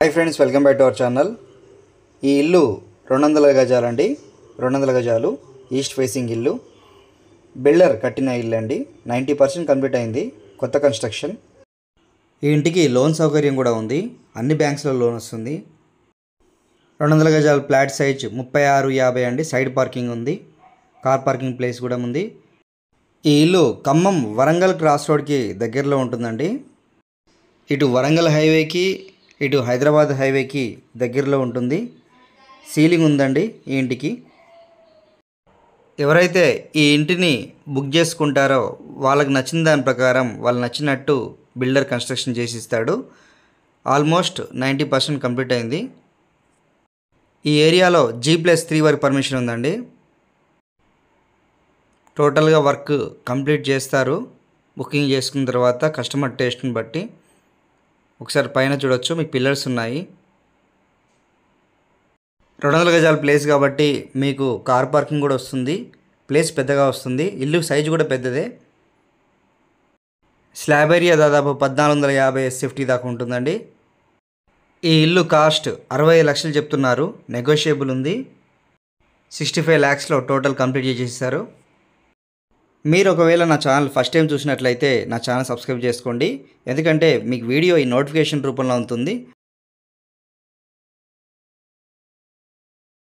Hi friends, welcome back to our channel. ఈ ఇల్లు 200 గజాలండి. 200 గజాలు ఈస్ట్ ఫేసింగ్ ఇల్లు. బిల్డర్ కట్టిన ఇల్లు అండి. 90% కంప్లీట్ అయింది. కొత్త కన్స్ట్రక్షన్. ఈ ఇంటికి లోన్ సౌకర్యం కూడా ఉంది. అన్ని బ్యాంక్స్లో లోన్ వస్తుంది. 200 గజాల ఫ్లాట్ సైజ్ 3650 అండి. సైడ్ పార్కింగ్ ఉంది. కార్ పార్కింగ్ ప్లేస్ కూడా ఉంది. ఈ ఇల్లు ఖమ్మం వరంగల్ క్రాస్ రోడ్కి దగ్గరలో ఉంటుందండి. ఇటు వరంగల్ హైవేకి ఇటు హైదరాబాద్ హైవేకి దగ్గరలో ఉంటుంది. సీలింగ్ ఉందండి ఈ ఇంటికి. ఎవరైతే ఈ ఇంటిని బుక్ చేసుకుంటారో వాళ్ళకి నచ్చిన దాని ప్రకారం వాళ్ళు నచ్చినట్టు బిల్డర్ కన్స్ట్రక్షన్ చేసి ఇస్తాడు. ఆల్మోస్ట్ 90% కంప్లీట్ అయింది. ఈ ఏరియాలో G+3 వరకు పర్మిషన్ ఉందండి. టోటల్గా వర్క్ కంప్లీట్ చేస్తారు బుకింగ్ చేసుకున్న తర్వాత కస్టమర్ టేస్ట్ని బట్టి. ఒకసారి పైన చూడొచ్చు, మీకు పిల్లర్స్ ఉన్నాయి. 200 గజాల ప్లేస్ కాబట్టి మీకు కార్ పార్కింగ్ కూడా వస్తుంది. ప్లేస్ పెద్దగా వస్తుంది. ఇల్లు సైజు కూడా పెద్దదే. స్లాబ్ ఏరియా దాదాపు 1450 SFT దాకా ఉంటుందండి. ఈ ఇల్లు కాస్ట్ 65 లక్షలు చెప్తున్నారు. నెగోషియబుల్ ఉంది. 65 lakhsలో టోటల్ కంప్లీట్ చేసేస్తారు. మీరు ఒకవేళ నా ఛానల్ ఫస్ట్ టైం చూసినట్లయితే నా ఛానల్ సబ్స్క్రైబ్ చేసుకోండి. ఎందుకంటే మీకు వీడియో ఈ నోటిఫికేషన్ రూపంలో ఉంటుంది.